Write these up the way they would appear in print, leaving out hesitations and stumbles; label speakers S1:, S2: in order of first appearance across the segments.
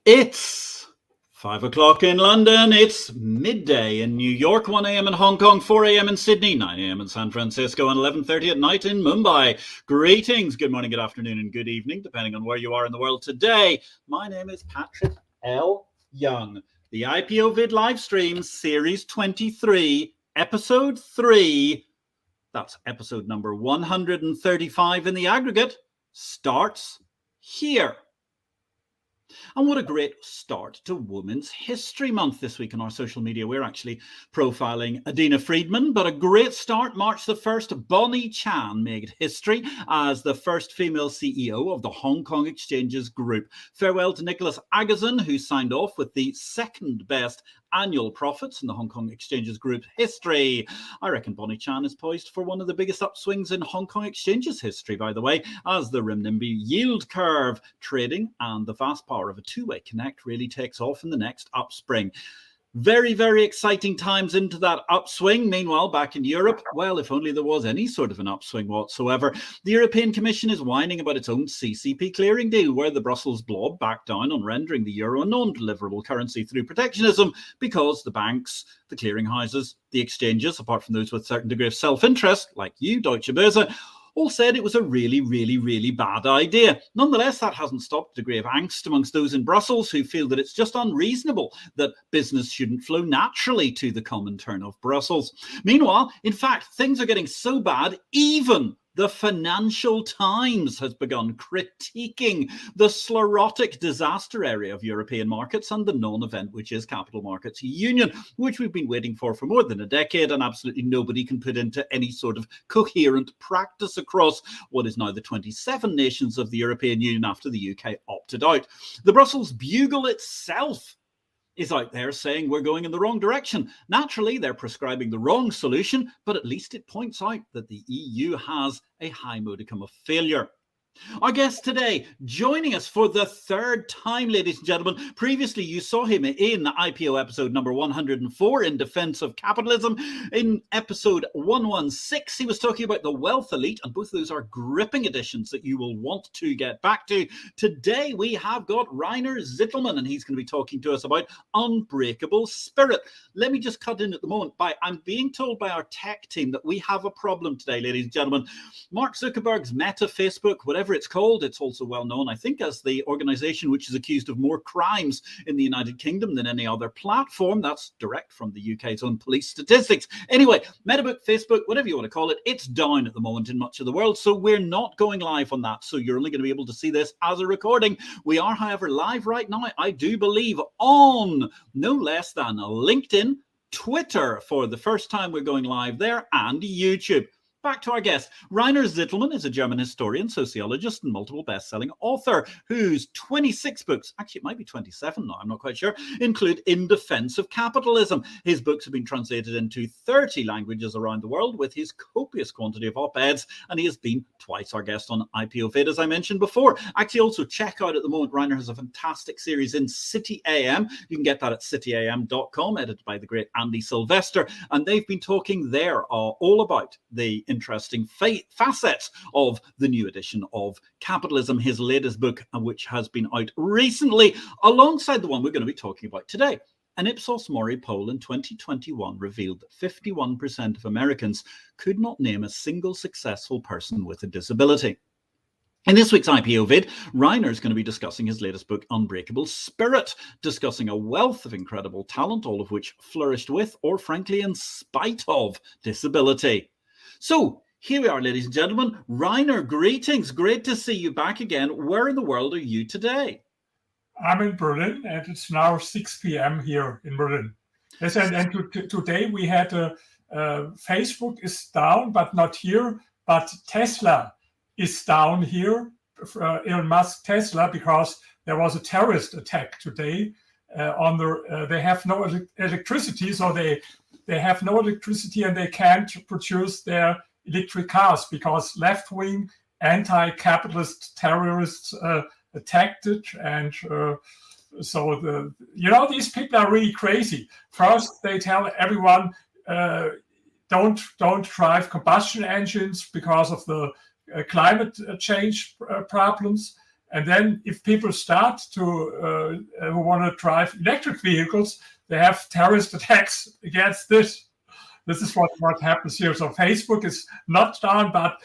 S1: It's 5 o'clock in London, it's midday in New York, 1 a.m. in Hong Kong, 4 a.m. in Sydney, 9 a.m. in San Francisco, and 11:30 at night in Mumbai. Greetings, good morning, good afternoon, and good evening, depending on where you are in the world today. My name is Patrick L. Young. The IPO-VID Livestream, Series 23, Episode 3, that's episode number 135 in the aggregate, starts here. And what a great start to Women's History Month this week on our social media. We're actually profiling Adina Friedman, but a great start. March the 1st, Bonnie Chan made history as the first female CEO of the Hong Kong Exchanges Group. Farewell to Nicholas Agazin, who signed off with the second best annual profits in the Hong Kong Exchanges Group history. I reckon Bonnie Chan is poised for one of the biggest upswings in Hong Kong Exchanges history, by the way, as the renminbi yield curve, trading, and the vast power of a two-way connect really takes off in the next upspring. Very, very exciting times into that upswing. Meanwhile, back in Europe, well, if only there was any sort of an upswing whatsoever. The European Commission is whining about its own CCP clearing deal, where the Brussels blob backed down on rendering the euro a non-deliverable currency through protectionism because the banks, the clearing houses, the exchanges, apart from those with a certain degree of self-interest, like you, Deutsche Börse, all said it was a really, really, really bad idea. Nonetheless, that hasn't stopped a degree of angst amongst those in Brussels who feel that it's just unreasonable that business shouldn't flow naturally to the Comintern of Brussels. Meanwhile, in fact, things are getting so bad, even the Financial Times has begun critiquing the sclerotic disaster area of European markets and the non-event which is Capital Markets Union, which we've been waiting for more than a decade, and absolutely nobody can put into any sort of coherent practice across what is now the 27 nations of the European Union after the UK opted out. The Brussels Bugle itself is out there saying we're going in the wrong direction. Naturally, they're prescribing the wrong solution, but at least it points out that the EU has a high modicum of failure. Our guest today, joining us for the third time, ladies and gentlemen. Previously, you saw him in the IPO episode number 104 in Defence of Capitalism. In episode 116, he was talking about the wealth elite, and both of those are gripping editions that you will want to get back to. Today, we have got Rainer Zitelmann, and he's going to be talking to us about Unbreakable Spirit. Let me just cut in at the moment. I'm being told by our tech team that we have a problem today, ladies and gentlemen. Mark Zuckerberg's Meta, Facebook, whatever it's called, it's also well known, I think, as the organization which is accused of more crimes in the United Kingdom than any other platform. That's direct from the UK's own police statistics. Anyway, Metabook, Facebook, whatever you want to call it, it's down at the moment in much of the world, so we're not going live on that. So you're only going to be able to see this as a recording. We are, however, live right now, I do believe, on no less than LinkedIn, Twitter for the first time we're going live there, and YouTube. Back to our guest. Rainer Zitelmann is a German historian, sociologist, and multiple best-selling author whose 26 books, actually it might be 27 now, I'm not quite sure, include In Defence of Capitalism. His books have been translated into 30 languages around the world with his copious quantity of op-eds, and he has been twice our guest on IPO-VID, as I mentioned before. Actually, also check out at the moment, Rainer has a fantastic series in City AM. You can get that at cityam.com, edited by the great Andy Sylvester, and they've been talking there all about the interesting facets of the new edition of Capitalism, his latest book, which has been out recently, alongside the one we're going to be talking about today. An Ipsos Mori poll in 2021 revealed that 51% of Americans could not name a single successful person with a disability. In this week's IPO-VID, Rainer is going to be discussing his latest book, Unbreakable Spirit, discussing a wealth of incredible talent, all of which flourished with, or frankly in spite of, disability. So here we are, ladies and gentlemen. Rainer, greetings. Great to see you back again. Where in the world are you today?
S2: I'm in Berlin, and it's now 6 p.m. here in Berlin. Yes, and today we had Facebook is down, but not here. But Tesla is down here, Elon Musk Tesla, because there was a terrorist attack today. They have no electricity, so they have no electricity and they can't produce their electric cars because left-wing anti-capitalist terrorists attacked it. And so these people are really crazy. First, they tell everyone don't drive combustion engines because of the climate change problems. And then if people start to who want to drive electric vehicles, they have terrorist attacks against this. This is what happens here. So Facebook is not down, but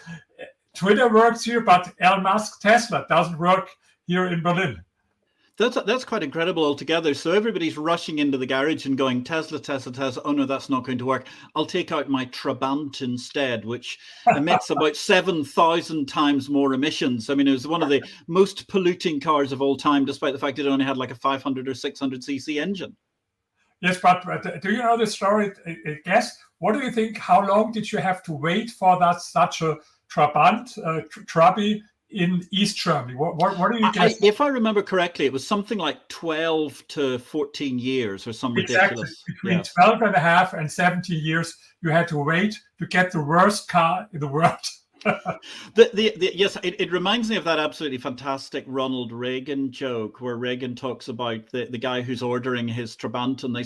S2: Twitter works here, but Elon Musk Tesla doesn't work here in Berlin.
S1: That's quite incredible altogether. So everybody's rushing into the garage and going, Tesla. Oh no, that's not going to work. I'll take out my Trabant instead, which emits about 7,000 times more emissions. I mean, it was one of the most polluting cars of all time, despite the fact it only had like a 500 or 600 cc engine.
S2: Yes, but do you know the story? Guess, what do you think? How long did you have to wait for such a Trabant, Trabi, in East Germany? What do you guess?
S1: If I remember correctly, it was something like 12 to 14 years or some ridiculous.
S2: Between 12 and a half and 17 years, you had to wait to get the worst car in the world.
S1: Yes, it reminds me of that absolutely fantastic Ronald Reagan joke where Reagan talks about the guy who's ordering his Trabant, and he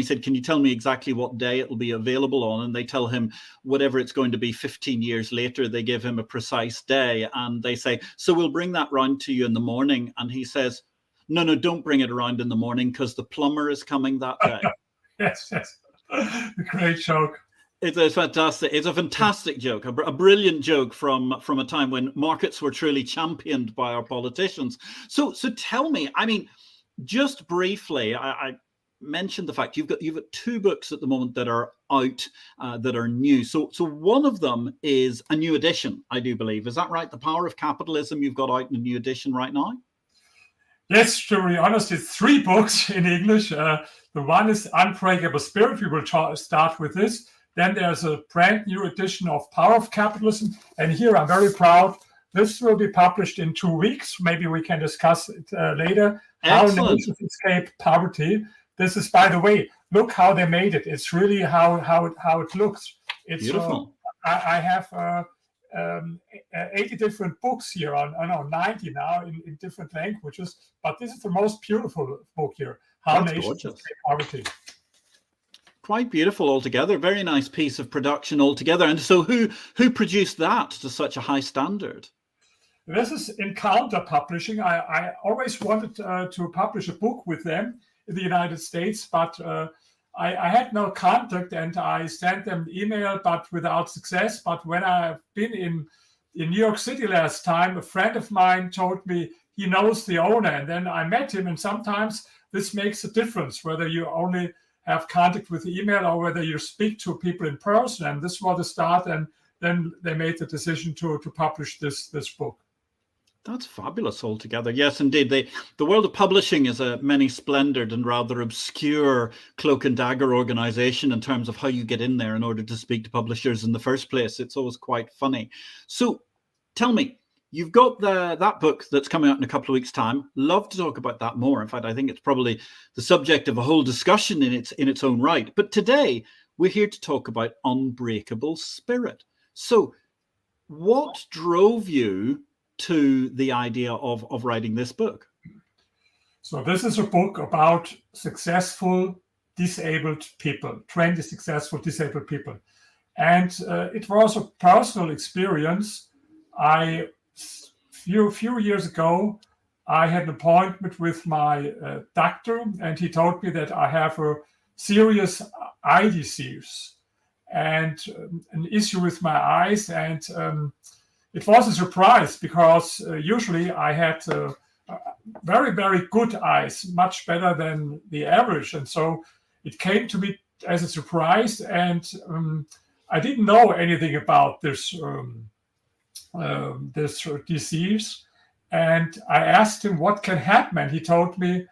S1: said, can you tell me exactly what day it will be available on? And they tell him whatever it's going to be 15 years later. They give him a precise day, and they say, so we'll bring that round to you in the morning. And he says, no, don't bring it around in the morning because the plumber is coming that day.
S2: Yes. The great joke.
S1: It's fantastic. It's a fantastic joke, a brilliant joke from a time when markets were truly championed by our politicians. So tell me, I mean, just briefly, I mentioned the fact you've got 2 books at the moment that are out, that are new. So one of them is a new edition, I do believe. Is that right? The Power of Capitalism you've got out in a new edition right now?
S2: Yes, to be honest, it's 3 books in English. The one is Unbreakable Spirit. We will start with this. Then there's a brand new edition of Power of Capitalism. And here I'm very proud. This will be published in 2 weeks. Maybe we can discuss it later.
S1: Excellent.
S2: How nations escape poverty. This is, by the way, look how they made it. It's really how it looks. It's
S1: beautiful.
S2: I have 80 different books here, 90 now in different languages. But this is the most beautiful book here. How
S1: That's
S2: nations
S1: gorgeous.
S2: escape poverty.
S1: Quite beautiful altogether. Very nice piece of production altogether. And so who produced that to such a high standard? This
S2: is Encounter Publishing. I always wanted to publish a book with them in the United States, but I had no contact, and I sent them an email, but without success. But when I've been in New York City last time, a friend of mine told me he knows the owner, and then I met him. And sometimes this makes a difference, whether you only have contact with email or whether you speak to people in person. And this was the start, and then they made the decision to publish this book.
S1: That's fabulous altogether. Yes, indeed. The world of publishing is a many splendored and rather obscure cloak and dagger organization in terms of how you get in there in order to speak to publishers in the first place. It's always quite funny. So tell me, you've got that book that's coming out in a couple of weeks' time. Love to talk about that more. In fact, I think it's probably the subject of a whole discussion in its own right. But today, we're here to talk about Unbreakable Spirit. So what drove you to the idea of writing this book?
S2: So this is a book about successful disabled people, 20 successful disabled people. And it was a personal experience. Few years ago, I had an appointment with my doctor, and he told me that I have a serious eye disease and an issue with my eyes. And it was a surprise because usually I had very, very good eyes, much better than the average. And so it came to me as a surprise, and I didn't know anything about this disease. And I asked him what can happen, and he told me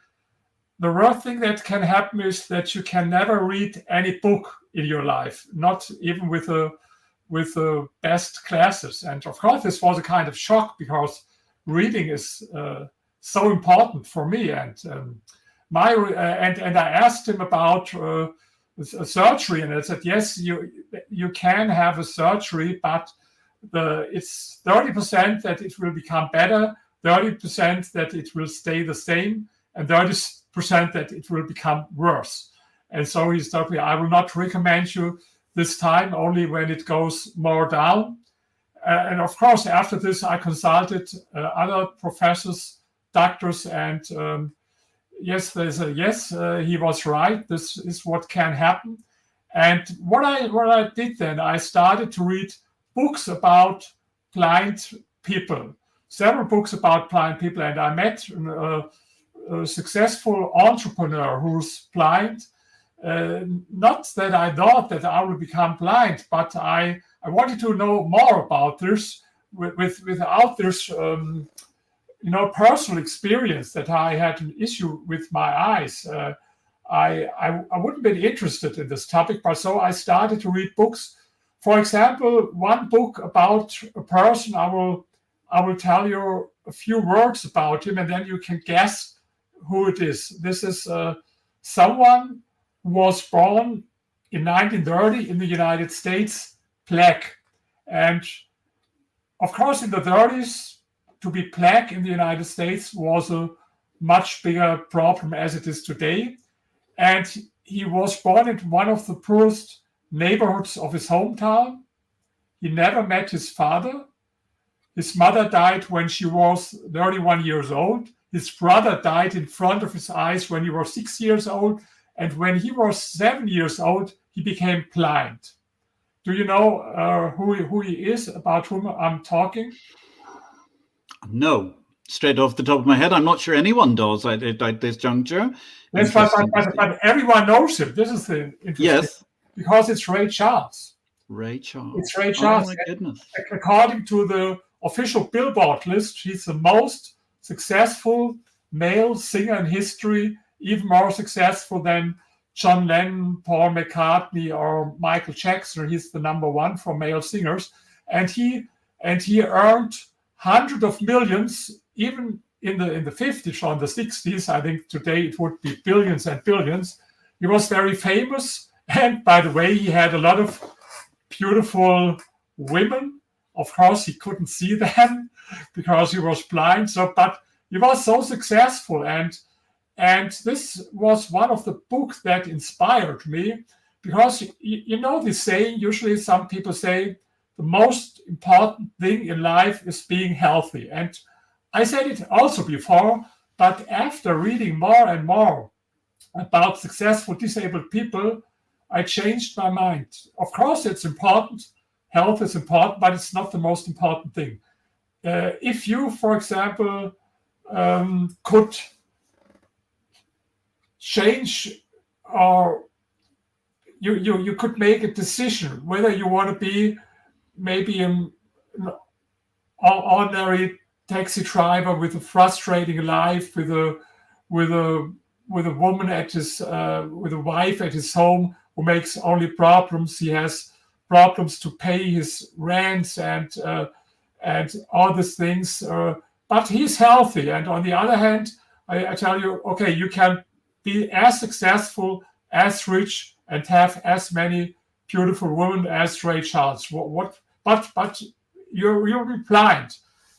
S2: the worst thing that can happen is that you can never read any book in your life, not even with the best classes. And of course, this was a kind of shock because reading is so important for me. And I asked him about a surgery, and I said, yes, you can have a surgery, but it's 30% that it will become better, 30% that it will stay the same, and 30% that it will become worse. And so he told me, I will not recommend you this time, only when it goes more down. And of course, after this, I consulted other professors, doctors, and yes, he was right. This is what can happen. And what I did then, I started to read books about blind people, several books about blind people, and I met a successful entrepreneur who's blind. Not that I thought that I would become blind, but I wanted to know more about this without this personal experience that I had an issue with my eyes. I wouldn't be interested in this topic, but so I started to read books. For example, one book about a person, I will tell you a few words about him, and then you can guess who it is. This is someone who was born in 1930 in the United States, black. And of course, in the 30s, to be black in the United States was a much bigger problem as it is today. And he was born in one of the poorest neighborhoods of his hometown. He never met his father. His mother died when she was 31 years old. His brother died in front of his eyes when he was 6 years old. And when he was 7 years old, he became blind. Do you know who he is, about whom I'm talking?
S1: No, straight off the top of my head, I'm not sure anyone does at this juncture.
S2: Yes, but everyone knows him. This is the interesting.
S1: Yes.
S2: Because it's Ray Charles.
S1: Ray Charles.
S2: It's Ray Charles.
S1: Oh, my goodness.
S2: According to the official Billboard list, he's the most successful male singer in history, even more successful than John Lennon, Paul McCartney, or Michael Jackson. He's the number one for male singers. And he earned hundreds of millions, even in the 50s or in the 60s. I think today it would be billions and billions. He was very famous. And by the way, he had a lot of beautiful women. Of course, he couldn't see them because he was blind. But he was so successful. And this was one of the books that inspired me, because you know this saying, usually some people say the most important thing in life is being healthy. And I said it also before, but after reading more and more about successful disabled people, I changed my mind. Of course, it's important. Health is important, but it's not the most important thing. If you, for example, could change, or you could make a decision whether you want to be maybe an ordinary taxi driver with a frustrating life, with a woman at his with a wife at his home who makes only problems. He has problems to pay his rents and all these things, but he's healthy. And on the other hand, I tell you, okay, you can be as successful, as rich, and have as many beautiful women as Ray Charles. But you'll be blind.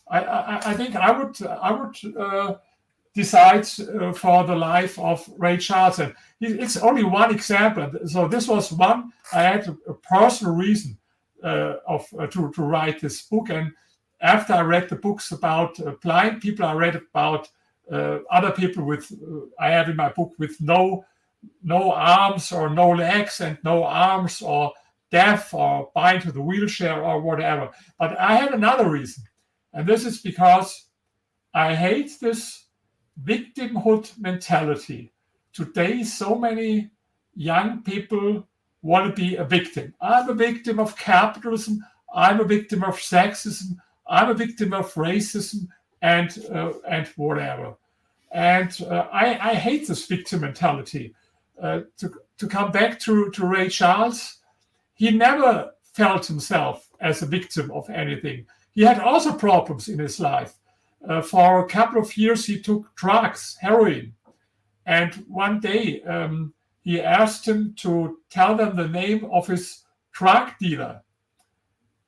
S2: I think I would decide for the life of Ray Charles. And it's only one example. So this was one. I had a personal reason to write this book. And after I read the books about blind people, I read about other people with, I have in my book, with no arms or no legs and no arms, or deaf or bind to the wheelchair or whatever. But I had another reason. And this is because I hate this victimhood mentality. Today, so many young people want to be a victim. I'm a victim of capitalism. I'm a victim of sexism. I'm a victim of racism and whatever. And I hate this victim mentality. To come back to Ray Charles, he never felt himself as a victim of anything. He had also problems in his life. For a couple of years, he took drugs, heroin. And one day, he asked him to tell them the name of his drug dealer.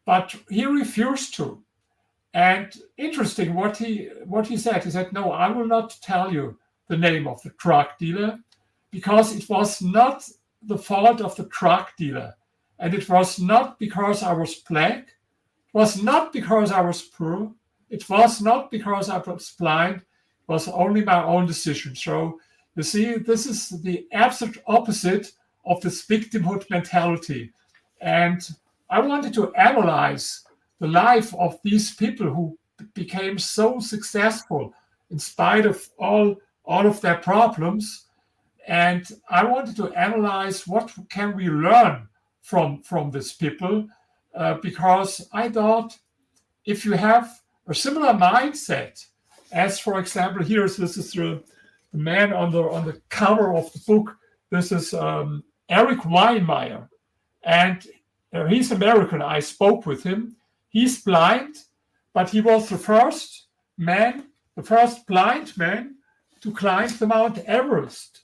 S2: But he refused to. And interesting what he said. He said, no, I will not tell you the name of the drug dealer, because it was not the fault of the drug dealer. And it was not because I was black. was not because I was poor. It was not because I was blind. It was only my own decision. So you see, this is the absolute opposite of this victimhood mentality. And I wanted to analyze the life of these people who became so successful in spite of all of their problems. And I wanted to analyze what can we learn from these people, because I thought if you have a similar mindset as, for example, this is the man on the cover of the book. This is Eric Weinmeier, and he's American. I spoke with him. He's blind, but he was the first blind man to climb the Mount Everest.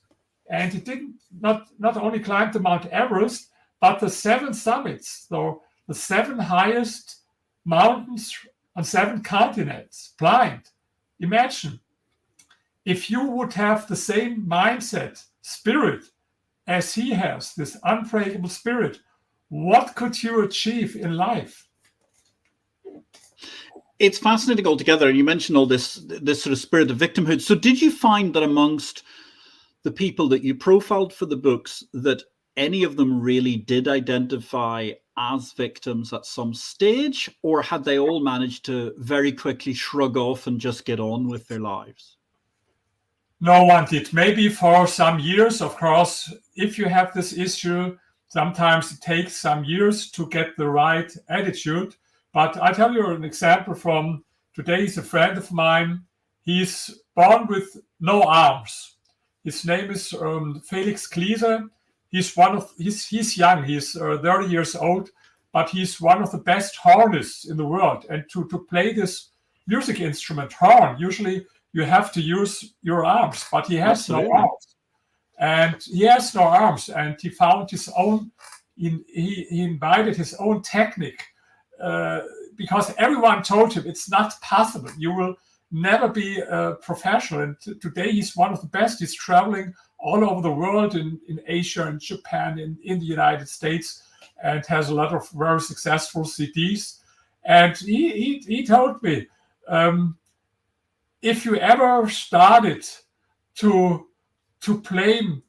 S2: And he didn't not only climb the Mount Everest, but the 7 summits, so the 7 highest mountains on 7 continents, blind. Imagine if you would have the same mindset, spirit, as he has, this unbreakable spirit, what could you achieve in life?
S1: It's fascinating altogether. And you mentioned all this sort of spirit of victimhood. So did you find that amongst the people that you profiled for the books, that any of them really did identify as victims at some stage, or had they all managed to very quickly shrug off and just get on with their lives?
S2: No one did. Maybe for some years, of course, if you have this issue, sometimes it takes some years to get the right attitude. But I tell you an example from today. He's a friend of mine. He's born with no arms. His name is Felix Gliese. He's he's young. He's 30 years old, but he's one of the best hornists in the world. And to play this music instrument, horn, usually you have to use your arms, but he has no arms. And he has no arms, and he found his own. He invited his own technique, because everyone told him it's not possible. You will never be a professional. And today he's one of the best. He's traveling all over the world, in Asia and Japan, in the United States, and has a lot of very successful CDs. And he told me, if you ever started to blame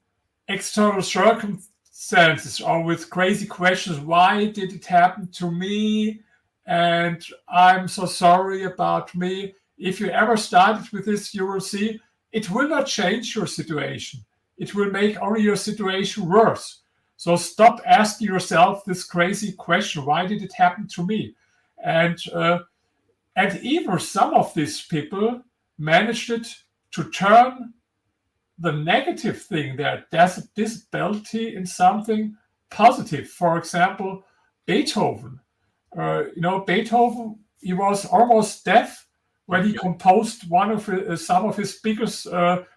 S2: external circumstances or with crazy questions, why did it happen to me? And I'm so sorry about me. If you ever started with this, you will see it will not change your situation. It will make only your situation worse. So stop asking yourself this crazy question, why did it happen to me? And even some of these people managed it to turn the negative thing, their disability, in something positive. For example, Beethoven. Beethoven, he was almost deaf when he composed some of his biggest,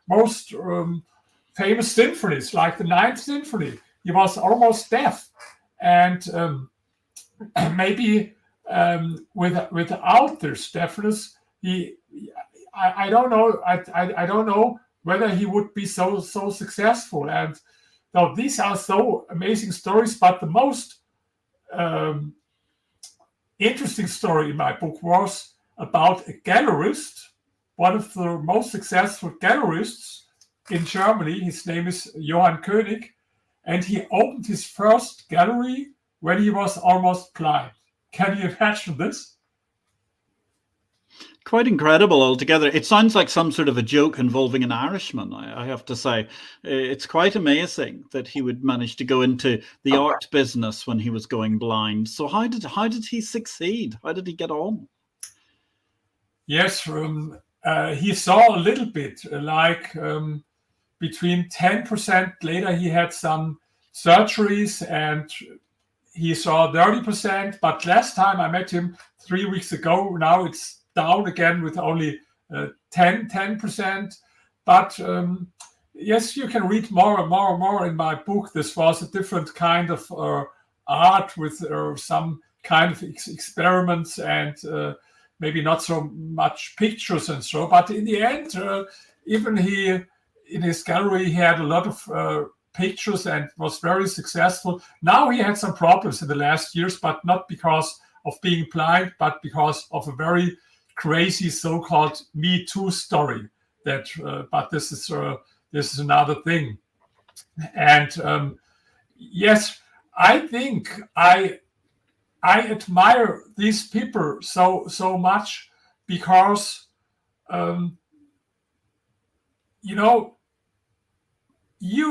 S2: most famous symphonies, like the Ninth Symphony. He was almost deaf, and maybe without this deafness, I don't know. I don't know whether he would be so successful. And now these are so amazing stories. But the most interesting story in my book was about a gallerist, one of the most successful gallerists in Germany. His name is Johann König, and he opened his first gallery when he was almost blind. Can you imagine this?
S1: Quite incredible altogether. It sounds like some sort of a joke involving an Irishman, I have to say. It's quite amazing that he would manage to go into the art business when he was going blind. So how did he succeed? How did he get on?
S2: Yes, he saw a little bit, like between 10%. Later he had some surgeries and he saw 30%. But last time I met him 3 weeks ago, now it's down again with only 10%. But yes, you can read more and more in my book. This was a different kind of art with some kind of experiments and maybe not so much pictures and so. But in the end, even in his gallery, he had a lot of pictures and was very successful. Now he had some problems in the last years, but not because of being blind, but because of a very crazy so-called Me Too story. That, but this is another thing. And yes, I think I admire these people so much because you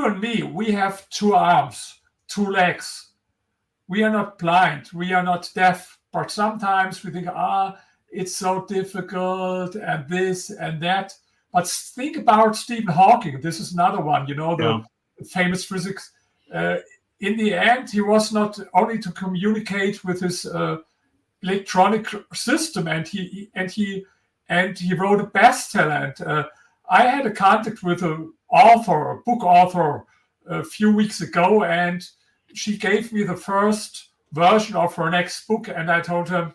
S2: and me, we have 2 arms, 2 legs. We are not blind, we are not deaf, but sometimes we think, it's so difficult and this and that. But think about Stephen Hawking. This is another one, the famous physics. In the end, he was not only to communicate with his electronic system, and he wrote a bestseller. And I had a contact with a book author, a few weeks ago, and she gave me the first version of her next book, and I told her,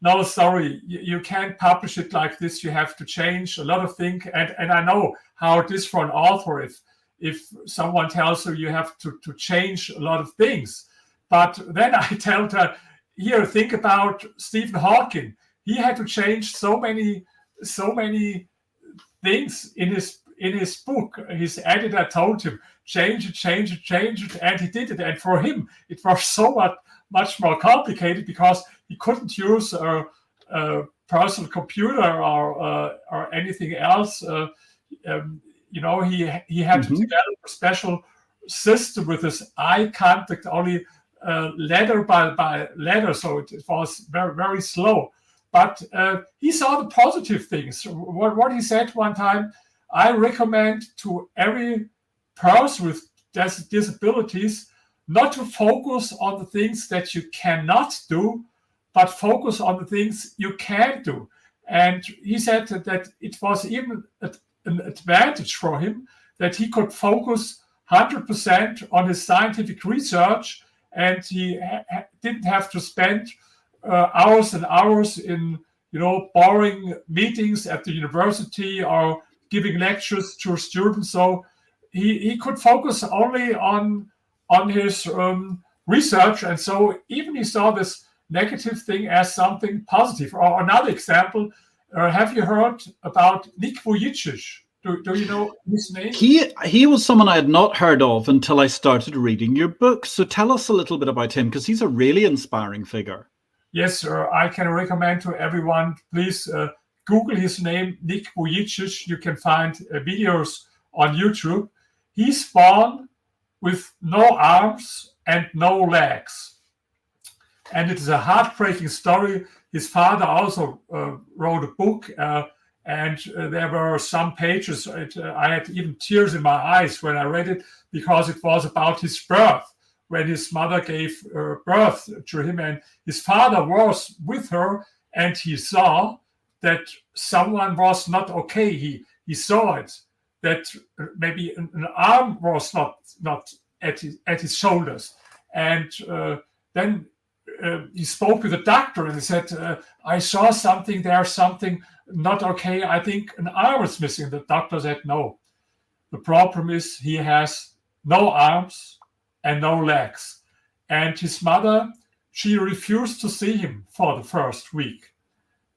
S2: no, sorry, you can't publish it like this. You have to change a lot of things. And I know how it is for an author if someone tells you have to change a lot of things. But then I told her, here, think about Stephen Hawking. He had to change so many things in his book. His editor told him, change it, and he did it. And for him, it was so much more complicated because he couldn't use a personal computer or anything else. He had to develop a special system with his eye contact, only letter by letter, so it was very, very slow. But he saw the positive things. What he said one time, I recommend to every person with disabilities not to focus on the things that you cannot do, but focus on the things you can do. And he said that it was even an advantage for him that he could focus 100% on his scientific research, and he didn't have to spend hours and hours in boring meetings at the university or giving lectures to students. So he could focus only on his research, and so even he saw this negative thing as something positive. Or another example, have you heard about Nick Vujicic? Do you know his name?
S1: He was someone I had not heard of until I started reading your book. So tell us a little bit about him, because he's a really inspiring figure.
S2: Yes, sir. I can recommend to everyone, please Google his name, Nick Vujicic. You can find videos on YouTube. He's born with no arms and no legs. And it is a heartbreaking story. His father also wrote a book, and there were some pages. I had even tears in my eyes when I read it, because it was about his birth, when his mother gave birth to him, and his father was with her, and he saw that someone was not okay. He saw it, that maybe an arm was not at his shoulders. And then he spoke with the doctor, and he said, I saw something, there's something not okay. I think an arm is missing. The doctor said, no. The problem is he has no arms and no legs. And his mother, she refused to see him for the first week.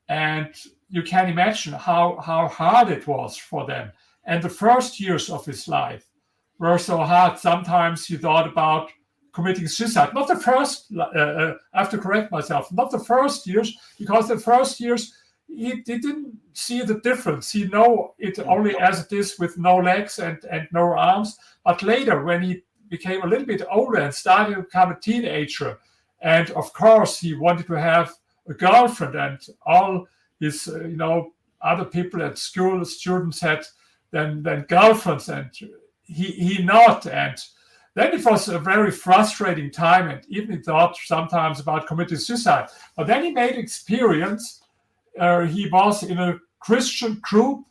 S2: And you can imagine how hard it was for them. And the first years of his life were so hard. Sometimes he thought about committing suicide. Not the first, I have to correct myself, not the first years, because the first years he didn't see the difference. He know it only as it is with no legs and no arms. But later, when he became a little bit older and started to become a teenager, and of course he wanted to have a girlfriend, and all his other people at school, students had then girlfriends, and he not. And then it was a very frustrating time, and even he thought sometimes about committing suicide. But then he made experience. He was in a Christian group,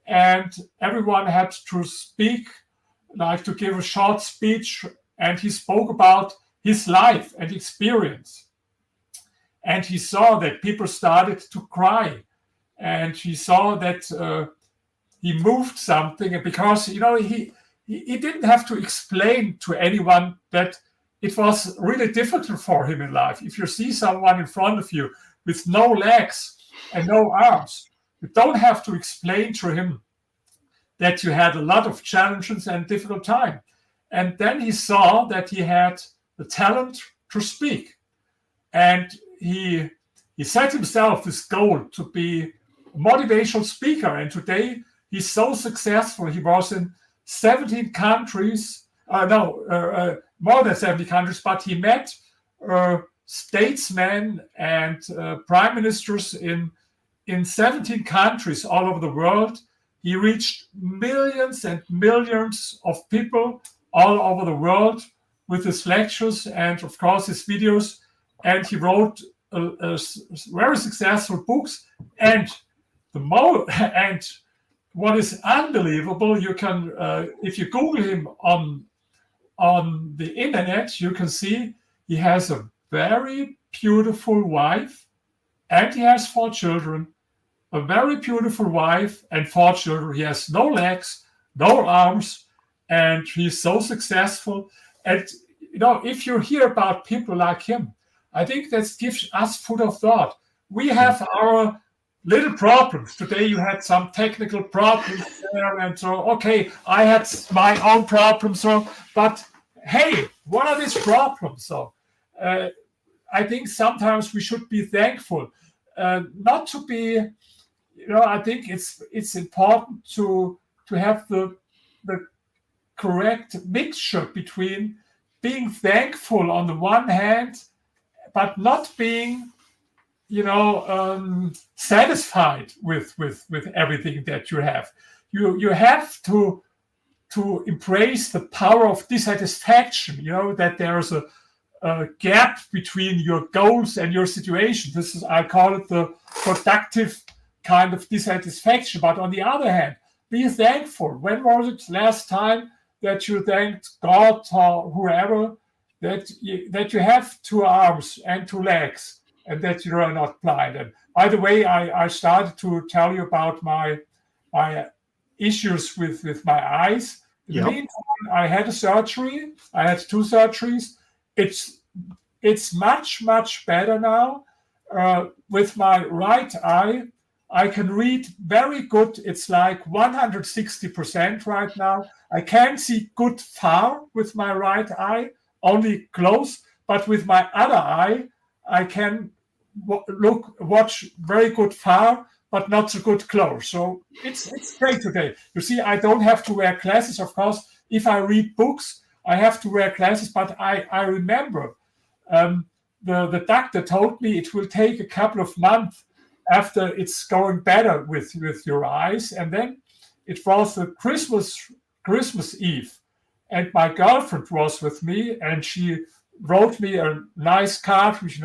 S2: and everyone had to speak, like to give a short speech, and he spoke about his life and experience. And he saw that people started to cry, and he saw that he moved something, because he didn't have to explain to anyone that it was really difficult for him in life. If you see someone in front of you with no legs and no arms, you don't have to explain to him that you had a lot of challenges and difficult time. And then he saw that he had the talent to speak. And he set himself this goal to be a motivational speaker. And today he's so successful. He was in 17 countries, more than 70 countries, but he met statesmen and prime ministers in 17 countries all over the world. He reached millions and millions of people all over the world with his lectures and, of course, his videos. And he wrote very successful books. And what is unbelievable, you can, if you Google him on the internet, you can see he has a very beautiful wife and he has 4 children. A very beautiful wife and 4 children. He has no legs, no arms, and he's so successful. And if you hear about people like him, I think that gives us food of thought. We have our little problems. Today you had some technical problems there, and so okay, I had my own problems. But hey, what are these problems? So I think sometimes we should be thankful, not to be. I think it's important to have the correct mixture between being thankful on the one hand, but not being, satisfied with everything that you have. You have to embrace the power of dissatisfaction. That there's a gap between your goals and your situation. I call it the productive kind of dissatisfaction. But on the other hand, be thankful. When was it last time that you thanked God or whoever that you have 2 arms and 2 legs and that you are not blind? And by the way, I started to tell you about my issues with my eyes. In the meantime, I had a surgery. I had 2 surgeries. It's much, much better now. With my right eye, I can read very good. It's like 160% right now. I can see good far with my right eye, only close. But with my other eye, I can watch very good far, but not so good close. So it's great today. You see, I don't have to wear glasses. Of course, if I read books, I have to wear glasses. But I remember the doctor told me it will take a couple of months after it's going better with your eyes. And then it was the Christmas Eve. And my girlfriend was with me and she wrote me a nice card with,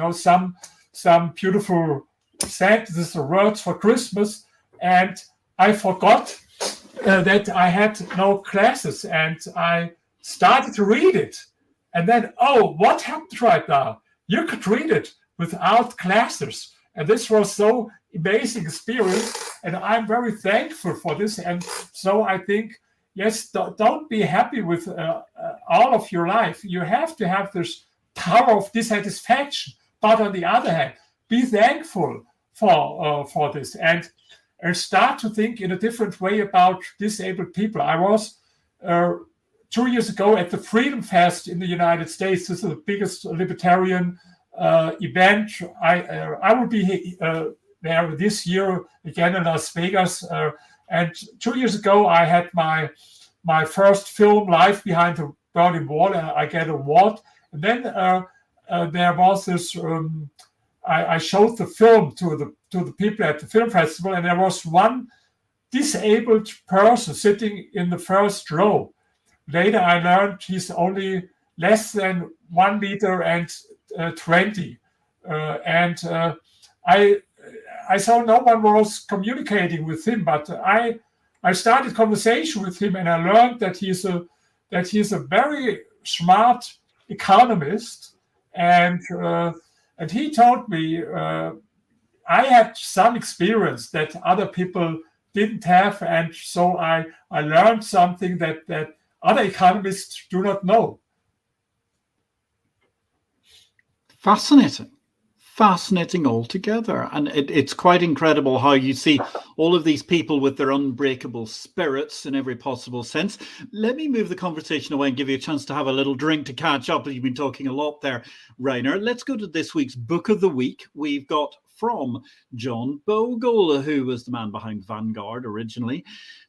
S2: some beautiful sentences or words for Christmas. And I forgot that I had no glasses and I started to read it. And then, what happened right now? You could read it without glasses. And this was so amazing experience, and I'm very thankful for this. And so I think, yes, don't be happy with all of your life. You have to have this power of dissatisfaction. But on the other hand, be thankful for this and start to think in a different way about disabled people. I was 2 years ago at the Freedom Fest in the United States. This is the biggest libertarian event. I will be there this year again in Las Vegas. And 2 years ago, I had my first film, Life Behind the Berlin Wall, and I get an award. And then there was this. I showed the film to the people at the film festival, and there was one disabled person sitting in the first row. Later, I learned he's only less than 1 meter and 20, and I saw no one was communicating with him, but I started conversation with him, and I learned that he's a very smart economist, and he told me I had some experience that other people didn't have, and so I learned something that other economists do not know.
S1: Fascinating altogether. And it's quite incredible how you see all of these people with their unbreakable spirits in every possible sense. Let me move the conversation away and give you a chance to have a little drink to catch up. You've been talking a lot there, Rainer. Let's go to this week's Book of the Week. We've got from John Bogle, who was the man behind Vanguard originally.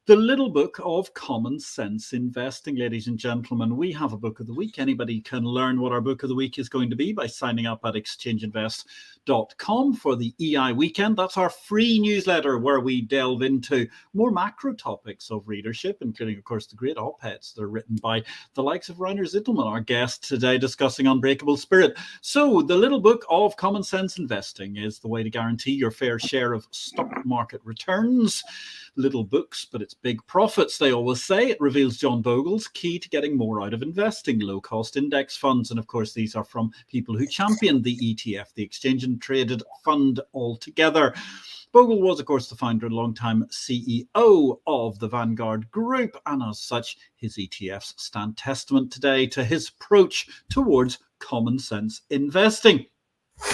S1: The Little Book of Common Sense Investing, ladies and gentlemen. We have a Book of the Week. Anybody can learn what our Book of the Week is going to be by signing up at exchangeinvest.com for the EI weekend. That's our free newsletter where we delve into more macro topics of readership, including, of course, the great op-eds that are written by the likes of Rainer Zitelmann, our guest today, discussing Unbreakable Spirit. So the Little Book of Common Sense Investing is the way to guarantee your fair share of stock market returns. Little books, but it's big profits, they always say. It reveals John Bogle's key to getting more out of investing, low-cost index funds. And of course, these are from people who championed the ETF, the Exchange and Traded Fund altogether. Bogle was, of course, the founder and longtime CEO of the Vanguard Group. And as such, his ETFs stand testament today to his approach towards common sense investing.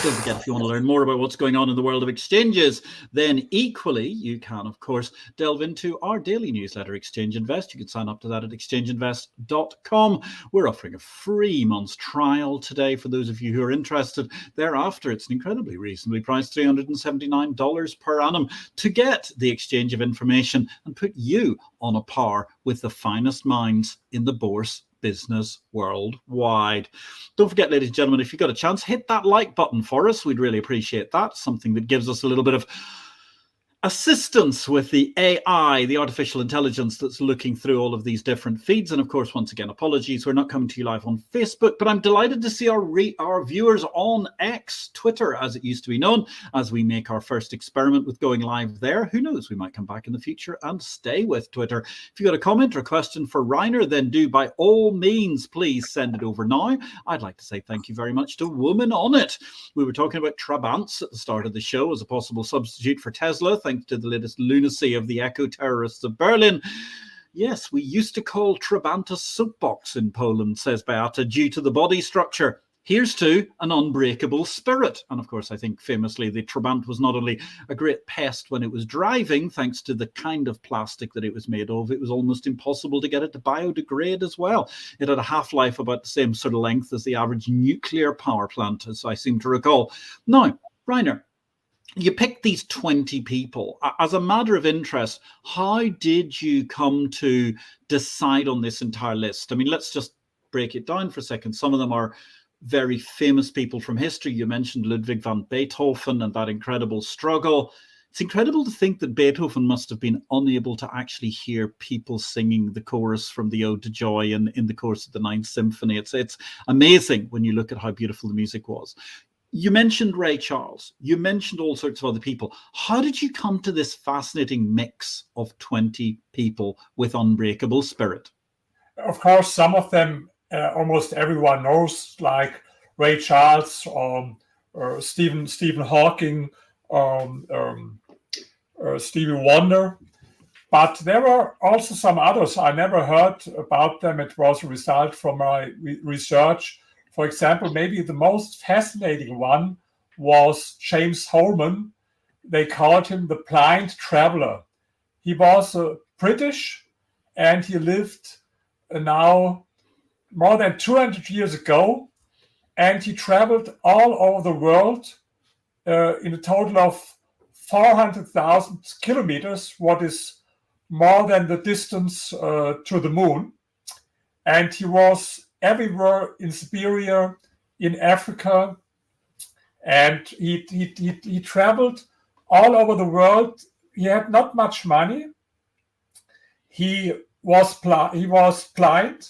S1: Don't forget, if you want to learn more about what's going on in the world of exchanges, then equally you can, of course, delve into our daily newsletter, Exchange Invest. You can sign up to that at exchangeinvest.com. We're offering a free month's trial today for those of you who are interested. Thereafter, it's an incredibly reasonably priced $379 per annum to get the exchange of information and put you on a par with the finest minds in the bourse business worldwide. Don't forget, ladies and gentlemen, if you've got a chance, hit that like button for us. We'd really appreciate that. Something that gives us a little bit of assistance with the AI, the artificial intelligence that's looking through all of these different feeds. And of course, once again, apologies, we're not coming to you live on Facebook, but I'm delighted to see our viewers on X, Twitter, as it used to be known, as we make our first experiment with going live there. Who knows, we might come back in the future and stay with Twitter. If you've got a comment or a question for Rainer, then do by all means, please send it over now. I'd like to say thank you very much to Woman on It. We were talking about Trabants at the start of the show as a possible substitute for Tesla, thanks to the latest lunacy of the eco-terrorists of Berlin. Yes, we used to call Trabant a soapbox in Poland, says Beata, due to the body structure. Here's to an unbreakable spirit. And of course, I think famously the Trabant was not only a great pest when it was driving, thanks to the kind of plastic that it was made of, it was almost impossible to get it to biodegrade as well. It had a half-life about the same sort of length as the average nuclear power plant, as I seem to recall. Now, Rainer, you picked these 20 people. As a matter of interest, how did you come to decide on this entire list? I mean, let's just break it down for a second. Some of them are very famous people from history. You mentioned Ludwig van Beethoven and that incredible struggle. It's incredible to think that Beethoven must have been unable to actually hear people singing the chorus from the Ode to Joy in the course of the Ninth Symphony. It's amazing when you look at how beautiful the music was. You mentioned Ray Charles. You mentioned all sorts of other people. How did you come to this fascinating mix of 20 people with unbreakable spirit?
S2: Of course, some of them almost everyone knows, like Ray Charles, or Stephen Hawking, Stevie Wonder. But there were also some others. I never heard about them. It was a result from my research. For example, maybe the most fascinating one was James Holman. They called him the blind traveler. He was British, and he lived now more than 200 years ago, and he traveled all over the world in a total of 400,000 kilometers, what is more than the distance to the moon. And he was everywhere in Siberia, in Africa, and he traveled all over the world. He had not much money. He was blind,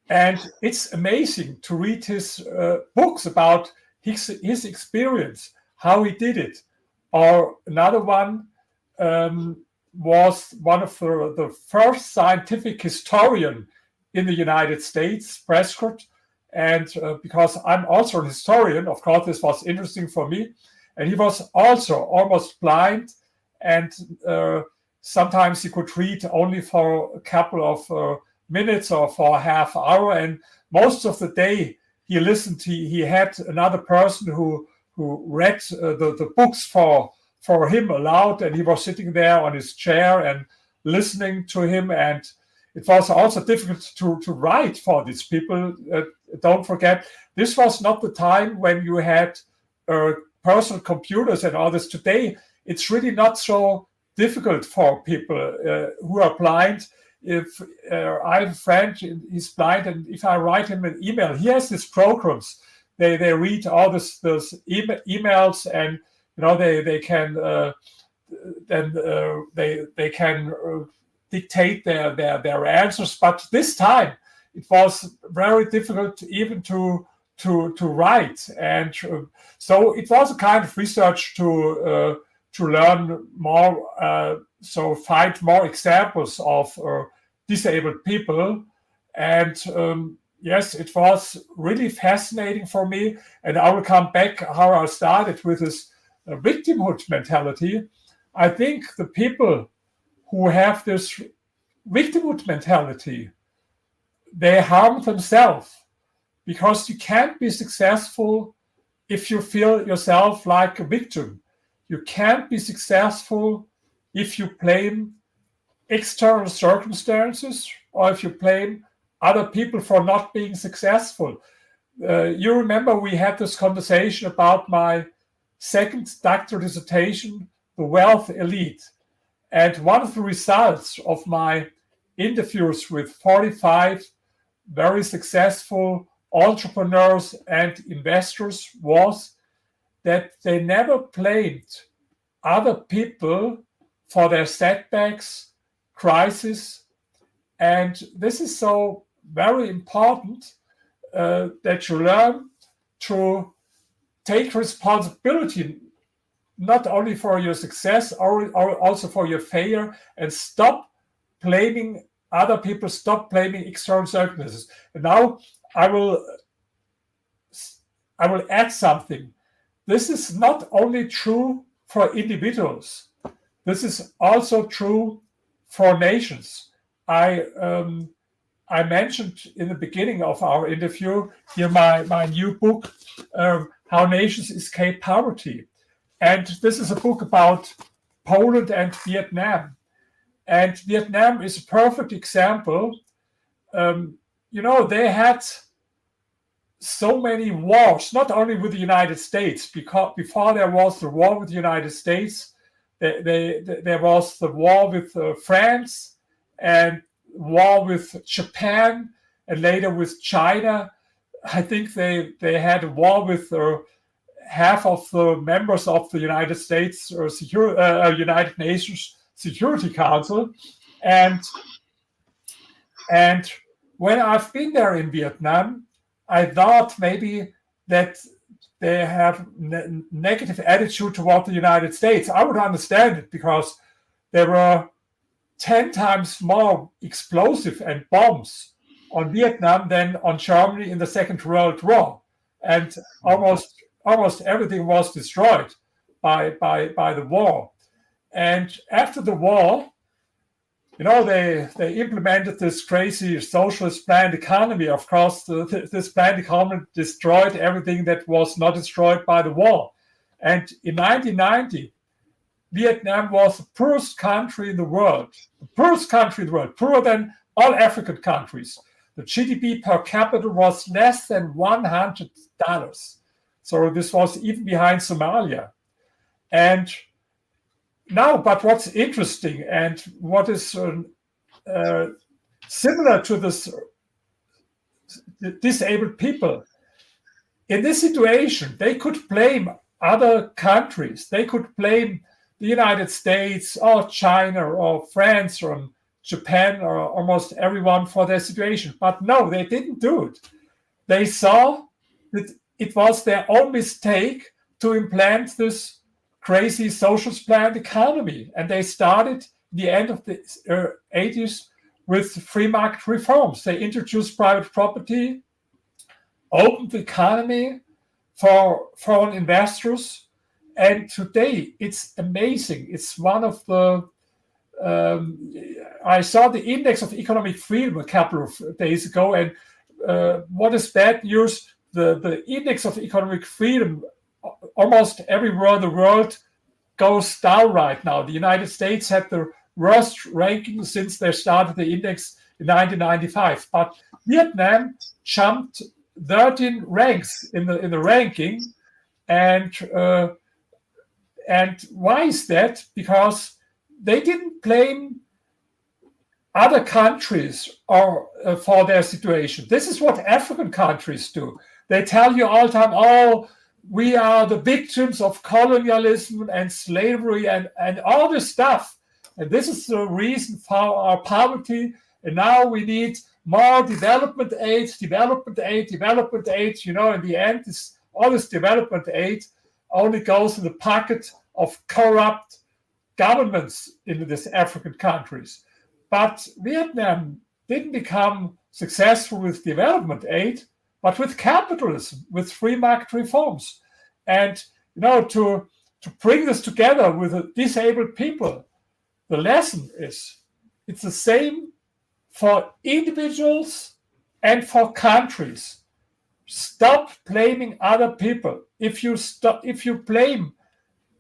S2: and it's amazing to read his books about his experience, how he did it. Or another one was one of the first scientific historian in the United States, Prescott. And because I'm also an historian, of course, this was interesting for me. And he was also almost blind, and sometimes he could read only for a couple of minutes or for a half hour. And most of the day, he listened. He had another person who read the books for him aloud, and he was sitting there on his chair and listening to him. And it was also difficult to write for these people. Don't forget, this was not the time when you had personal computers and all this. Today, it's really not so difficult for people who are blind. If I have a friend, he's blind, and if I write him an email, he has these programs. They read all those emails, and they can they can dictate their answers. But this time it was very difficult even to write, and so it was a kind of research to learn more, so find more examples of disabled people. And yes, it was really fascinating for me. And I will come back how I started with this victimhood mentality. I think the people who have this victimhood mentality, they harm themselves, because you can't be successful if you feel yourself like a victim. You can't be successful if you blame external circumstances, or if you blame other people for not being successful. You remember we had this conversation about my second doctoral dissertation, The Wealth Elite. And one of the results of my interviews with 45 very successful entrepreneurs and investors was that they never blamed other people for their setbacks, crisis. And this is so very important that you learn to take responsibility not only for your success or also for your failure, and stop blaming other people, stop blaming external circumstances. And now I will add something. This is not only true for individuals. This is also true for nations. I mentioned in the beginning of our interview here my new book, How Nations Escape Poverty. And this is a book about Poland and Vietnam. And Vietnam is a perfect example. They had so many wars, not only with the United States, because before there was the war with the United States, there was the war with France, and war with Japan, and later with China. I think they had a war with half of the members of the United States or United Nations Security Council. And when I've been there in Vietnam, I thought maybe that they have negative attitude toward the United States. I would understand it, because there were 10 times more explosive and bombs on Vietnam than on Germany in the Second World War. And almost everything was destroyed by the war. And after the war, they implemented this crazy socialist planned economy. Of course, this planned economy destroyed everything that was not destroyed by the war. And in 1990, Vietnam was the poorest country in the world, poorer than all African countries. The GDP per capita was less than $100. So this was even behind Somalia. And now, but what's interesting and what is similar to this disabled people, in this situation, they could blame other countries. They could blame the United States or China or France or Japan or almost everyone for their situation. But no, they didn't do it. They saw that it was their own mistake to implant this crazy socialist planned economy. And they started the end of the 80s with free market reforms. They introduced private property, opened the economy for foreign investors. And today it's amazing. It's one of the, I saw the index of economic freedom a couple of days ago. And what is bad news? the index of economic freedom, almost everywhere in the world, goes down right now. The United States had the worst ranking since they started the index in 1995, but Vietnam jumped 13 ranks in the ranking, and why is that? Because they didn't blame other countries or for their situation. This is what African countries do. They tell you all the time, oh, we are the victims of colonialism and slavery and all this stuff. And this is the reason for our poverty. And now we need more development aid. You know, in the end, all this development aid only goes in the pocket of corrupt governments in these African countries. But Vietnam didn't become successful with development aid, but with capitalism, with free market reforms. And, you know, to bring this together with the disabled people, the lesson is it's the same for individuals and for countries. Stop blaming other people. If you blame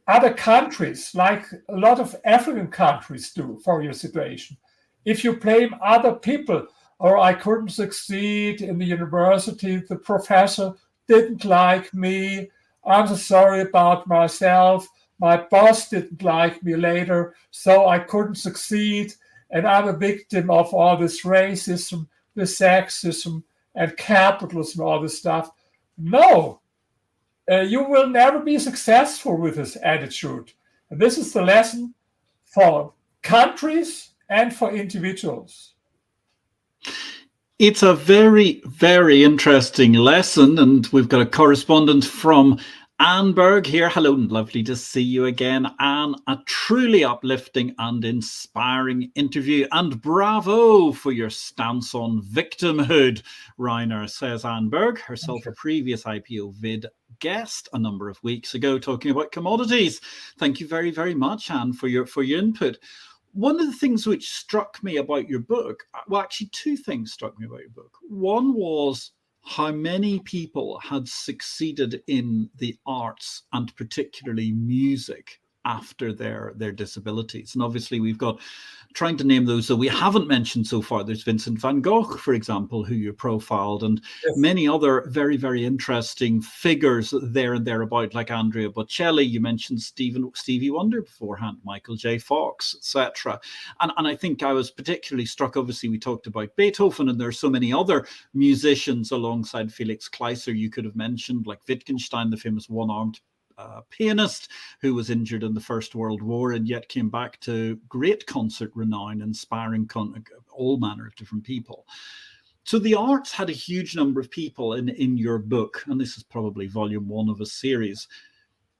S2: other countries, like a lot of African countries do for your situation, if you blame other people, or I couldn't succeed in the university, the professor didn't like me, I'm so sorry about myself, my boss didn't like me later, so I couldn't succeed, and I'm a victim of all this racism, this sexism, and capitalism, all this stuff. No, you will never be successful with this attitude. And this is the lesson for countries and for individuals.
S1: It's a very, very interesting lesson, and we've got a correspondent from Annberg here. Hello, and lovely to see you again, Anne. A truly uplifting and inspiring interview, and bravo for your stance on victimhood, Rainer, says Annberg, herself a previous IPO-VID guest a number of weeks ago talking about commodities. Thank you very, very much, Anne, for your input. One of the things which struck me about your book, well, actually two things struck me about your book. One was how many people had succeeded in the arts and particularly music after their disabilities. And obviously we've got, trying to name those that we haven't mentioned so far, there's Vincent van Gogh, for example, who you profiled, and yes, many other very, very interesting figures there and thereabout, like Andrea Bocelli. You mentioned Stevie Wonder beforehand, Michael J. Fox, etc. And I think I was particularly struck, obviously we talked about Beethoven, and there are so many other musicians alongside Felix Kleiser you could have mentioned, like Wittgenstein, the famous one-armed pianist who was injured in the First World War and yet came back to great concert renown, inspiring all manner of different people. So the arts had a huge number of people in your book, and this is probably volume 1 of a series.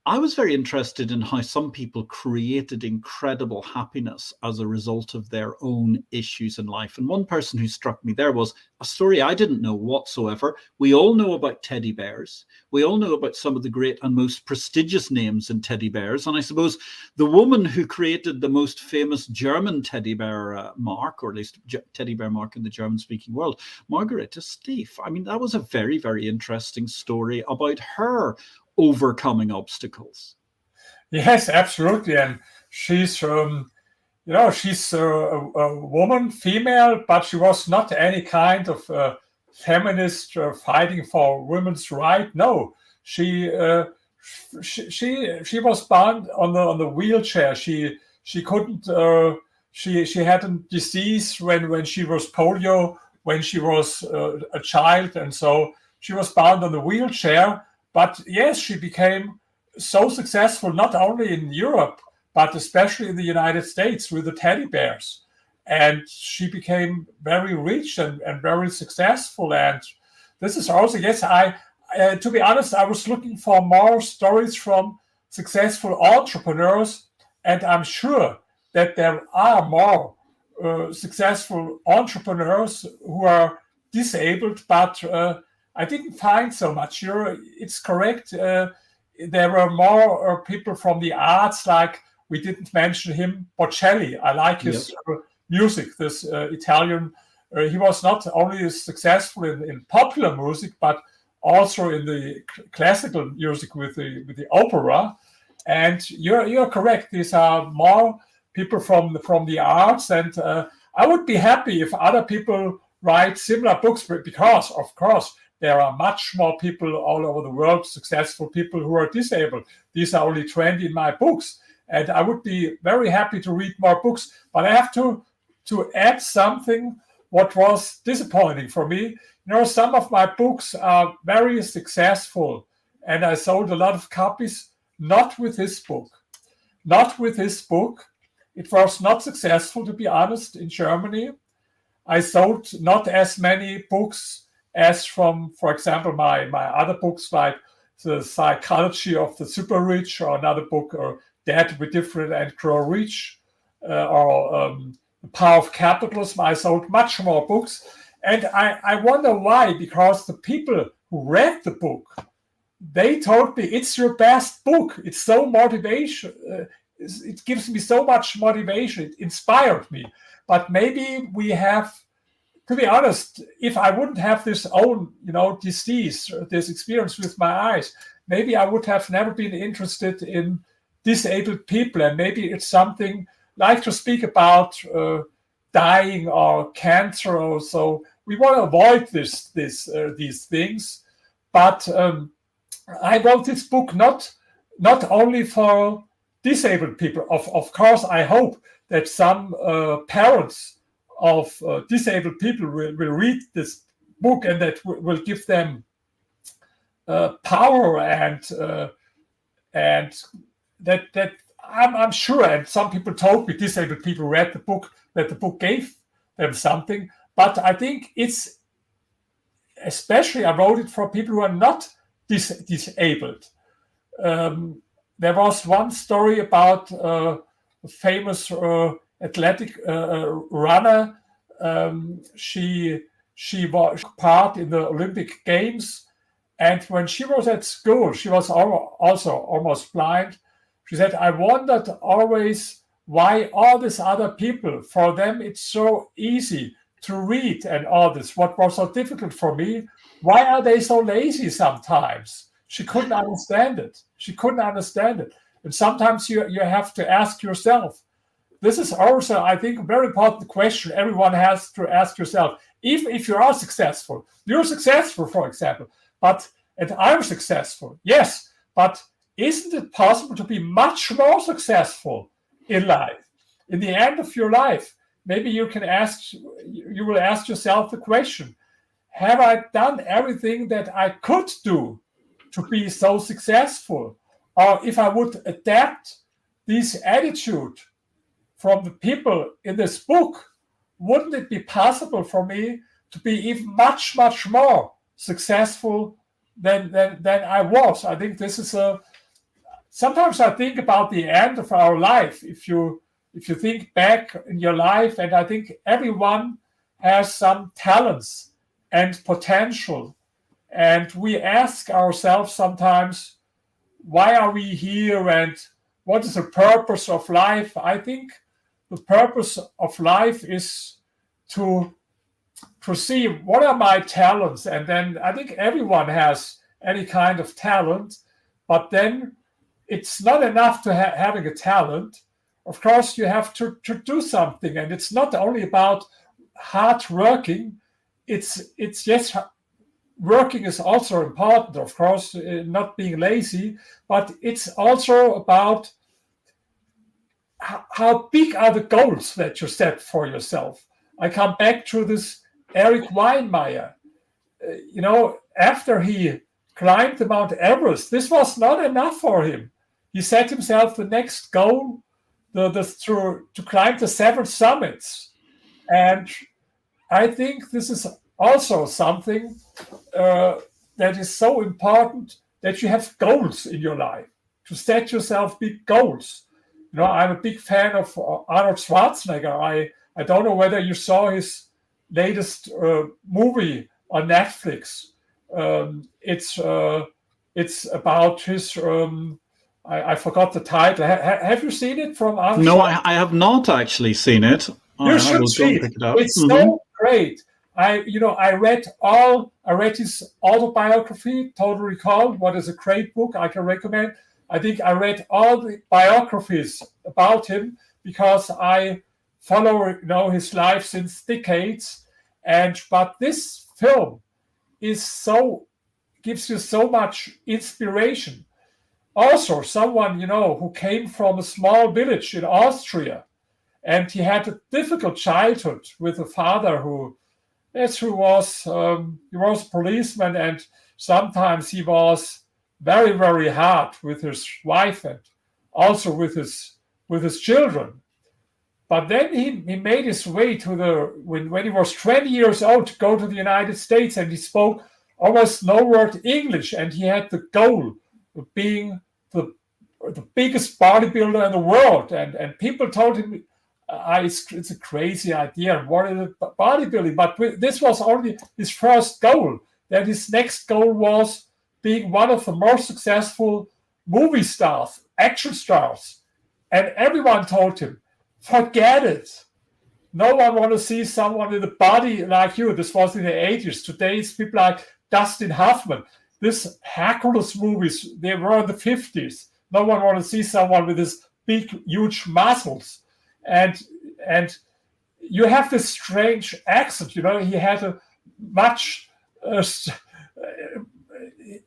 S1: I was very interested in how some people created incredible happiness as a result of their own issues in life. And one person who struck me there was a story I didn't know whatsoever. We all know about teddy bears. We all know about some of the great and most prestigious names in teddy bears. And I suppose the woman who created the most famous German teddy bear mark, or at least teddy bear mark in the German-speaking world, Margareta Stieff. I mean, that was a very, very interesting story about her overcoming obstacles.
S2: Yes, absolutely. And she's, she's a woman, female, but she was not any kind of feminist fighting for women's right. No, she was bound on the wheelchair. She couldn't. She had a disease when she was polio, when she was a child, and so she was bound on the wheelchair. But yes, she became so successful, not only in Europe, but especially in the United States with the teddy bears. And she became very rich and very successful. And this is also, yes, to be honest, I was looking for more stories from successful entrepreneurs. And I'm sure that there are more successful entrepreneurs who are disabled, but I didn't find so much. It's correct. There were more people from the arts, like we didn't mention him, Bocelli. I like his music, this Italian. He was not only successful in popular music, but also in the classical music with the opera. And you're correct. These are more people from the arts, and I would be happy if other people write similar books, because of course there are much more people all over the world, successful people who are disabled. These are only 20 in my books, and I would be very happy to read more books. But I have to add something what was disappointing for me. Some of my books are very successful, and I sold a lot of copies. Not with this book. Not with this book. It was not successful, to be honest, in Germany. I sold not as many books as from, for example, my other books, like The Psychology of the Super Rich, or another book, or Dare to Be Different and Grow Rich, or The Power of Capitalism. I sold much more books. And I wonder why, because the people who read the book, they told me, it's your best book. It's so motivation. It gives me so much motivation. It inspired me. But maybe we have, to be honest, if I wouldn't have this own, disease, this experience with my eyes, maybe I would have never been interested in disabled people. And maybe it's something like to speak about dying or cancer or so. We want to avoid these things. But I wrote this book not only for disabled people. Of course, I hope that some parents of disabled people will read this book, and that will give them power, and that I'm sure. And some people told me disabled people read the book, that the book gave them something. But I think it's especially, I wrote it for people who are not disabled. There was one story about a famous athletic runner. She was part in the Olympic Games, and when she was at school, she was also almost blind. She said, I wondered always why all these other people, for them it's so easy to read and all this. What was so difficult for me? Why are they so lazy sometimes? She couldn't understand it. And sometimes you have to ask yourself. This is also, I think, a very important question everyone has to ask yourself. If you are successful, you're successful, for example, and I'm successful, yes, but isn't it possible to be much more successful in life? In the end of your life, maybe you will ask yourself the question, have I done everything that I could do to be so successful? Or if I would adapt this attitude from the people in this book, wouldn't it be possible for me to be even much, much more successful than I was? I think this is sometimes I think about the end of our life. If you think back in your life, and I think everyone has some talents and potential. And we ask ourselves sometimes, why are we here, and what is the purpose of life? I think the purpose of life is to see what are my talents. And then I think everyone has any kind of talent, but then it's not enough to having a talent. Of course, you have to do something. And it's not only about hard working. It's yes, working is also important, of course, not being lazy, but it's also about how big are the goals that you set for yourself. I come back to this Eric Weinmeier. After he climbed the Mount Everest, this was not enough for him. He set himself the next goal, to climb the 7 summits. And I think this is also something that is so important, that you have goals in your life, to set yourself big goals. I'm a big fan of Arnold Schwarzenegger. I don't know whether you saw his latest movie on Netflix. It's about his, I forgot the title. Have you seen it from Arnold?
S1: No, I have not actually seen it.
S2: You should see it. It's so great. I read his autobiography, Total Recall. What is a great book I can recommend. I think I read all the biographies about him because I follow his life since decades. But this film gives you so much inspiration. Also, someone who came from a small village in Austria, and he had a difficult childhood with a father who was a policeman, and sometimes he was very, very hard with his wife and also with his children. But then he made his way to when he was 20 years old to go to the United States, and he spoke almost no word English, and he had the goal of being the biggest bodybuilder in the world. And people told him, it's a crazy idea. What is bodybuilding? But this was only his first goal. Then his next goal was being one of the most successful movie stars, action stars. And everyone told him, forget it. No one wants to see someone with a body like you. This was in the 80s. Today it's people like Dustin Hoffman. This Hercules movies, they were in the 50s. No one wants to see someone with this big, huge muscles. And you have this strange accent. He had a much...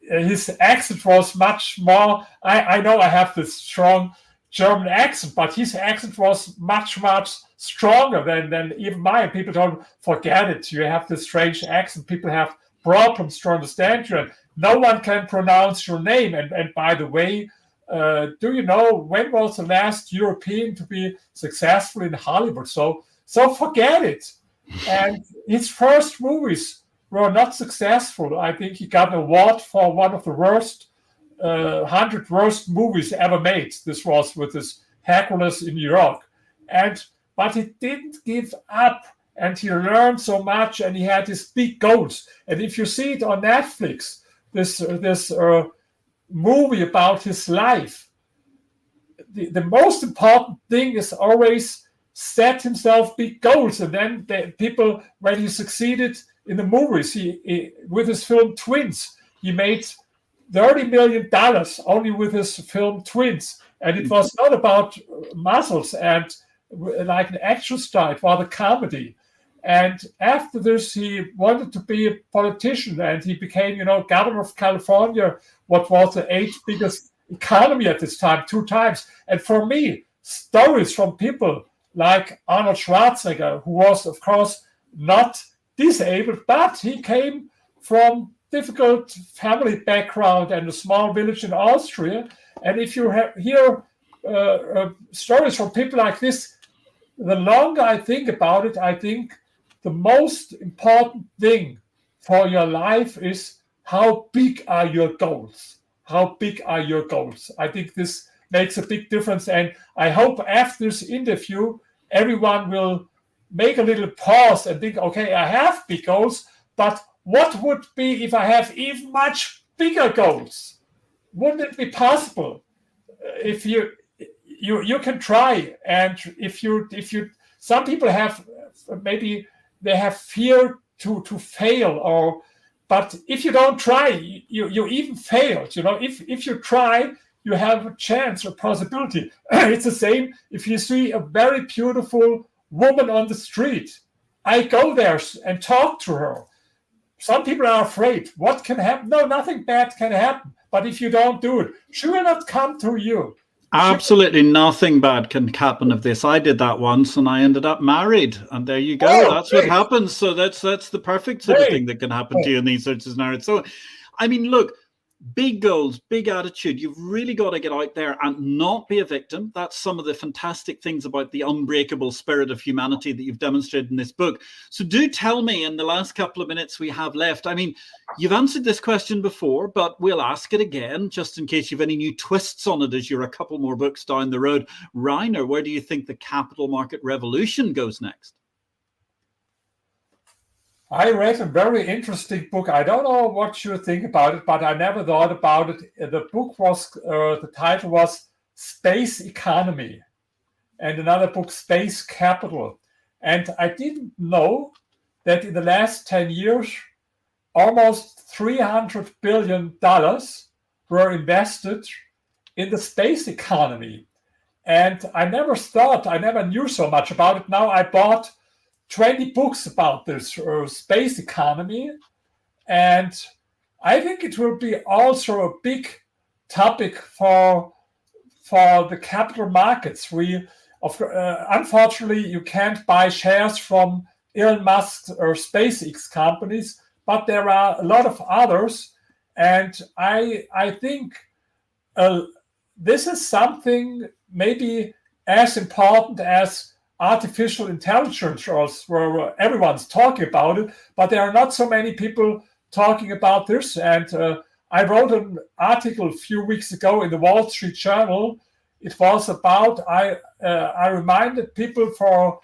S2: his accent was much more... I know I have this strong German accent, but his accent was much, much stronger than even mine. People told him, forget it. You have this strange accent. People have problems to understand you. And no one can pronounce your name. And by the way, do you know when was the last European to be successful in Hollywood? So forget it. And his first movies were not successful. I think he got an award for one of the 100 worst movies ever made. This was with his Hercules in New York. But he didn't give up, and he learned so much, and he had his big goals. And if you see it on Netflix, this movie about his life, the most important thing is always set himself big goals. And then the people, when he succeeded in the movies, he with his film Twins, he made $30 million only with his film Twins. And it was not about muscles and like an action star, it was a comedy. And after this, he wanted to be a politician, and he became, governor of California, what was the 8th biggest economy at this time, 2 times. And for me, stories from people like Arnold Schwarzenegger, who was, of course, not disabled, but he came from difficult family background and a small village in Austria. And if you hear stories from people like this, the longer I think about it, I think the most important thing for your life is how big are your goals? How big are your goals? I think this makes a big difference. And I hope after this interview, everyone will make a little pause and think, okay, I have big goals, but what would be if I have even much bigger goals? Wouldn't it be possible? If you can try, and if you some people have, maybe they have fear to fail, but if you don't try, you even failed. If you try, you have a chance or possibility. It's the same if you see a very beautiful woman on the street. I go there and talk to her. Some people are afraid. What can happen? No, nothing bad can happen. But if you don't do it, she will not come to you.
S1: Absolutely nothing bad can happen of this. I did that once, and I ended up married. And there you go.
S2: Oh,
S1: that's
S2: great.
S1: What happens. So that's the perfect sort of thing that can happen to you in these sorts of scenarios. So, I mean, look, big goals, big attitude. You've really got to get out there and not be a victim. That's some of the fantastic things about the unbreakable spirit of humanity that you've demonstrated in this book. So do tell me, in the last couple of minutes we have left, I mean, you've answered this question before, but we'll ask it again, just in case you've any new twists on it as you're a couple more books down the road. Rainer, where do you think the capital market revolution goes next?
S2: I read a very interesting book. I don't know what you think about it, but I never thought about it. The book was, the title was Space Economy, and another book, Space Capital. And I didn't know that in the last 10 years, almost $300 billion were invested in the space economy. And I never knew so much about it. Now I bought 20 books about this space economy. And I think it will be also a big topic for the capital markets. Unfortunately, you can't buy shares from Elon Musk or SpaceX companies, but there are a lot of others. And I think this is something maybe as important as artificial intelligence, where everyone's talking about it, but there are not so many people talking about this. And I wrote an article a few weeks ago in the Wall Street Journal. It was about, I reminded people for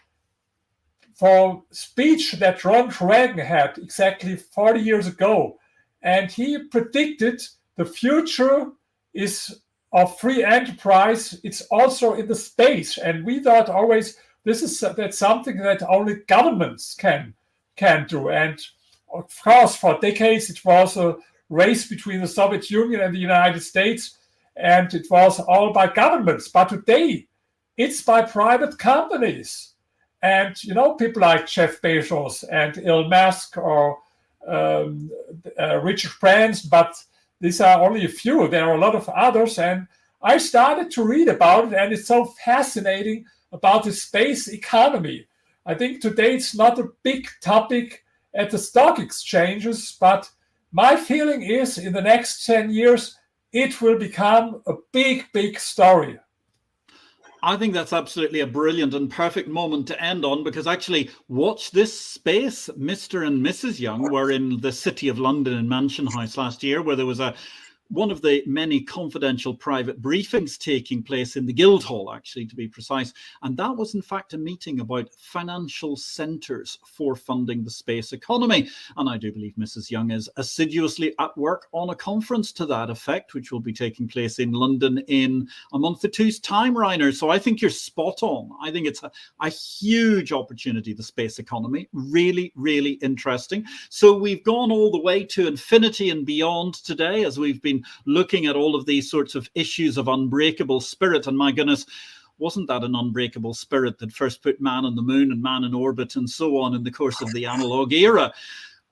S2: speech that Ronald Reagan had exactly 40 years ago. And he predicted the future is of free enterprise. It's also in the space. And we thought always that's something that only governments can do. And of course, for decades, it was a race between the Soviet Union and the United States. And it was all by governments. But today, it's by private companies. And, people like Jeff Bezos and Elon Musk or Richard Branson, but these are only a few. There are a lot of others. And I started to read about it, and it's so fascinating about the space economy. I think today it's not a big topic at the stock exchanges, but my feeling is in the next 10 years, it will become a big, big story.
S1: I think that's absolutely a brilliant and perfect moment to end on, because actually, watch this space. Mr. and Mrs. Young were in the City of London in Mansion House last year, where there was one of the many confidential private briefings taking place in the Guildhall, actually, to be precise. And that was, in fact, a meeting about financial centres for funding the space economy. And I do believe Mrs. Young is assiduously at work on a conference to that effect, which will be taking place in London in a month or two's time, Rainer. So I think you're spot on. I think it's a huge opportunity, the space economy. Really, really interesting. So we've gone all the way to infinity and beyond today, as we've been looking at all of these sorts of issues of unbreakable spirit. And my goodness, wasn't that an unbreakable spirit that first put man on the moon and man in orbit and so on in the course of the analog era?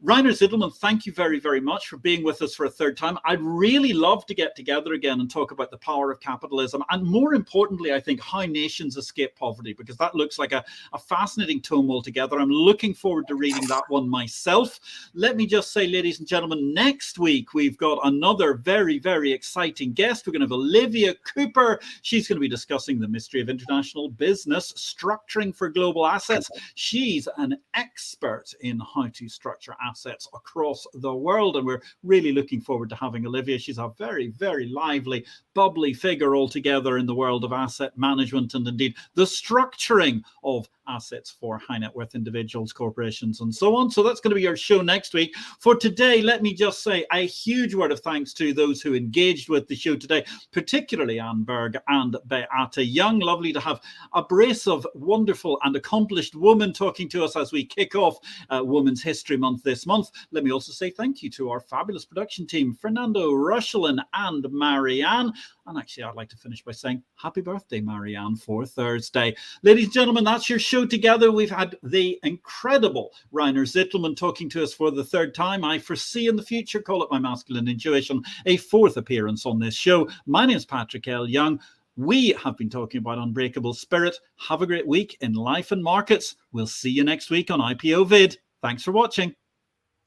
S1: Rainer Zitelmann, thank you very, very much for being with us for a third time. I'd really love to get together again and talk about the power of capitalism, and more importantly, I think, how nations escape poverty, because that looks like a fascinating tome altogether. I'm looking forward to reading that one myself. Let me just say, ladies and gentlemen, next week we've got another very, very exciting guest. We're going to have Olivia Cooper. She's going to be discussing the mystery of international business, structuring for global assets. She's an expert in how to structure assets across the world, and we're really looking forward to having Olivia. She's a very, very lively, bubbly figure altogether in the world of asset management and indeed the structuring of assets for high net worth individuals, corporations, and so on. So that's going to be our show next week. For today, let me just say a huge word of thanks to those who engaged with the show today, particularly Anne Berg and Beate Young. Lovely to have a brace of wonderful and accomplished women talking to us as we kick off Women's History Month this month. Let me also say thank you to our fabulous production team, Fernando Rushelen and Marianne. And actually, I'd like to finish by saying happy birthday, Marianne, for Thursday. Ladies and gentlemen, that's your show together. We've had the incredible Rainer Zitelmann talking to us for the third time. I foresee in the future, call it my masculine intuition, a fourth appearance on this show. My name is Patrick L. Young. We have been talking about Unbreakable Spirit. Have a great week in life and markets. We'll see you next week on IPO-VID. Thanks for watching.